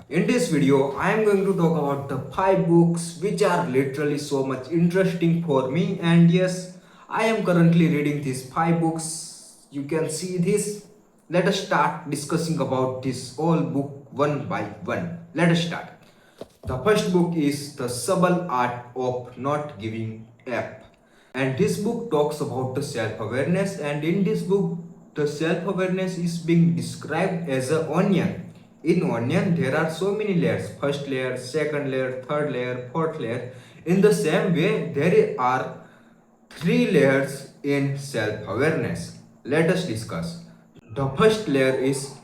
In this video, I am going to talk about the 5 books which are literally so much interesting for me. And yes, I am currently reading these 5 books. You can see this. Let us start discussing about this all book one by one. Let us start. The first book is The Subtle Art of Not Giving Up. And this book talks about the self-awareness, and in this book the self-awareness is being described as an onion. In onion there are so many layers: first layer, second layer, third layer, fourth layer. In the same way there are 3 layers in self-awareness. Let us discuss. The first layer is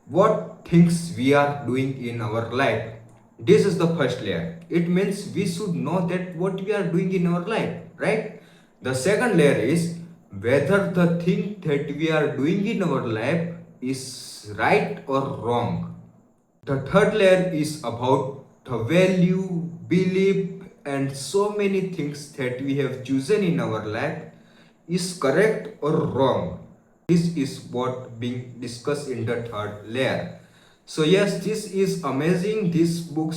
what things we are doing in our life. This is the first layer. It means we should know that what we are doing in our life, right? The second layer is whether the thing that we are doing in our life is right or wrong. The third layer is about the value, belief, and so many things that we have chosen in our life is correct or wrong. This is what being discussed in the third layer. So yes, this is amazing. This book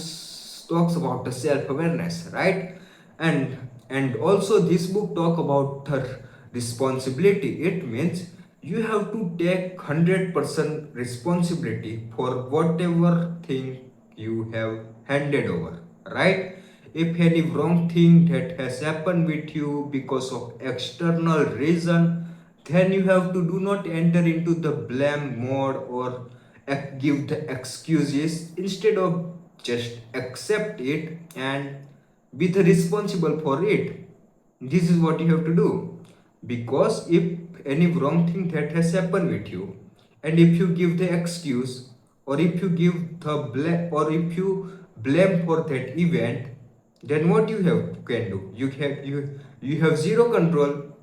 talks about the self-awareness, right? And also this book talk about the responsibility. It means you have to take 100% responsibility for whatever thing you have handed over, right? If any wrong thing that has happened with you because of external reason, then you have to do not enter into the blame mode or give the excuses. Instead of just accept it and be the responsible for it. This is what you have to do. Because if any wrong thing that has happened with you, and if you give the excuse, or if you give the blame, or if you blame for that event, then what you have can do? You have zero control,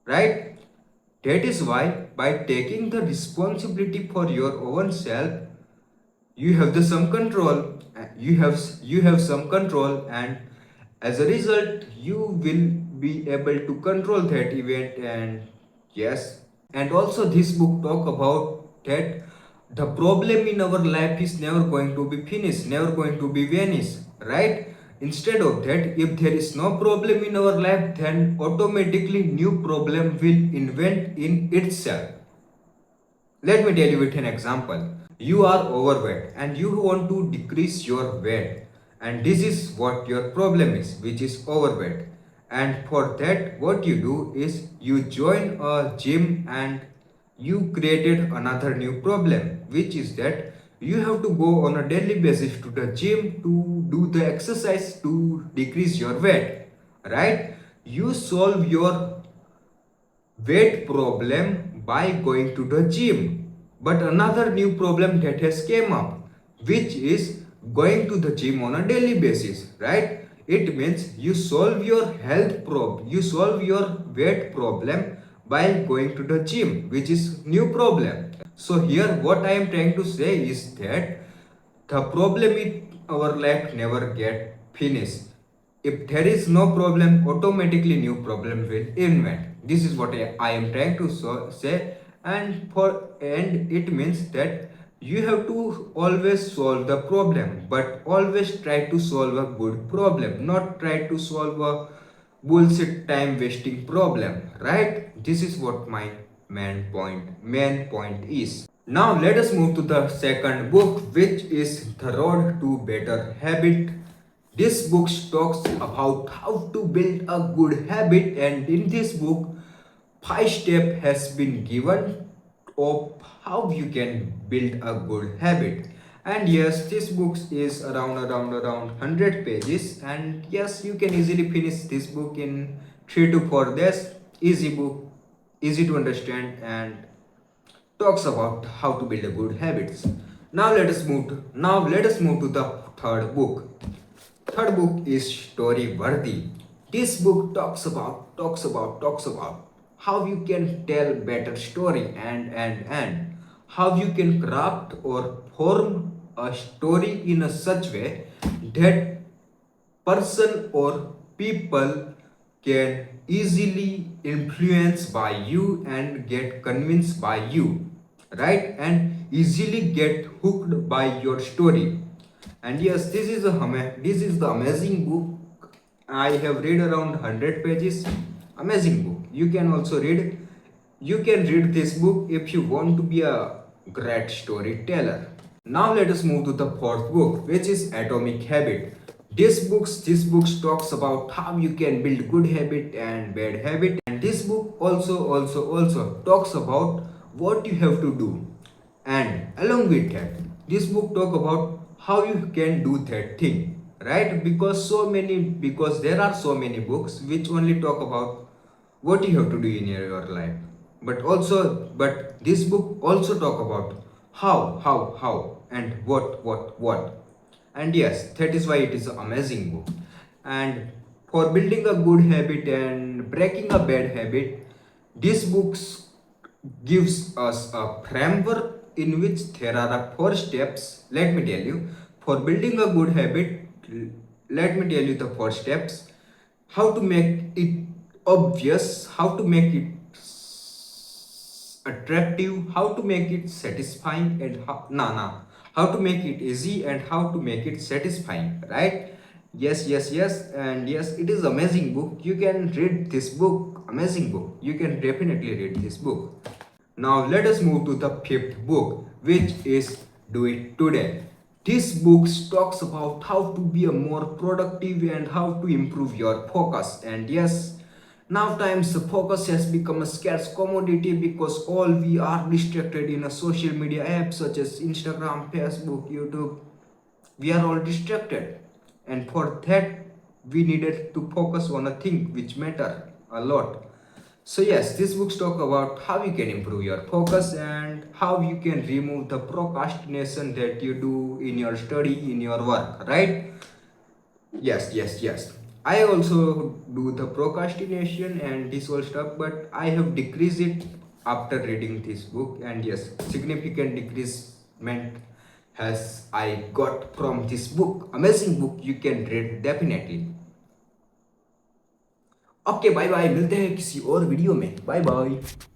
right? That is why by taking the responsibility for your own self, you have the some control. You have some control, and as a result, you will be able to control that event. And yes, and also this book talk about that the problem in our life is never going to be finished, never going to be vanished, right? Instead of that, if there is no problem in our life, then automatically new problem will invent in itself. Let me tell you with an example. You are overweight and you want to decrease your weight, and this is what your problem is, which is overweight. And for that, what you do is you join a gym and you created another new problem, which is that you have to go on a daily basis to the gym to do the exercise to decrease your weight, right? You solve your weight problem by going to the gym. But another new problem that has came up, which is going to the gym on a daily basis, right? It means you solve your you solve your weight problem by going to the gym, which is new problem. So here what I am trying to say is that the problem in our life never get finished. If there is no problem, automatically new problem will invent. This is what I am trying to say. And it means that you have to always solve the problem, but always try to solve a good problem, not try to solve a bullshit time wasting problem, right? This is what my main point is. Now let us move to the second book, which is The Road to Better Habit. This book talks about how to build a good habit, and in this book, 5 steps has been given of how you can build a good habit. And yes, this book is around 100 pages, and yes, you can easily finish this book in 3 to 4 days. Easy book, easy to understand, and talks about how to build a good habits. Now let us move to the third book. Third book is Story Worthy. This book talks about how you can tell better story, and how you can craft or form a story in a such way that person or people can easily influence by you and get convinced by you. right? And easily get hooked by your story. And yes, this is the amazing book. I have read around 100 pages. Amazing book. You can read this book if you want to be a great storyteller. Now let us move to the fourth book, which is Atomic Habit. This book talks about how you can build good habit and bad habit, and this book also talks about what you have to do. And along with that, this book talk about how you can do that thing, right? Because there are so many books which only talk about what you have to do in your life, but this book also talk about how and what. And yes, that is why it is an amazing book. And for building a good habit and breaking a bad habit, this books gives us a framework in which there are four steps. Let me tell you, for building a good habit, let me tell you the four steps: how to make it obvious, how to make it attractive, how to make it satisfying, and how to make it easy and how to make it satisfying, right? Yes, and yes, it is amazing book. You can read this book, amazing book. You can definitely read this book. Now let us move to the fifth book, which is Do It Today. This book talks about how to be a more productive and how to improve your focus. And yes, now times the focus has become a scarce commodity because all we are distracted in a social media apps such as Instagram, Facebook, YouTube. We are all distracted, and for that we needed to focus on a thing which matter a lot. So yes, these books talk about how you can improve your focus and how you can remove the procrastination that you do in your study, in your work, right? Yes. I also do the procrastination and this whole stuff, but I have decreased it after reading this book. And yes, significant decreasement has I got from this book. Amazing book, you can read definitely. Okay bye bye, मिलते हैं किसी और video में. Bye bye.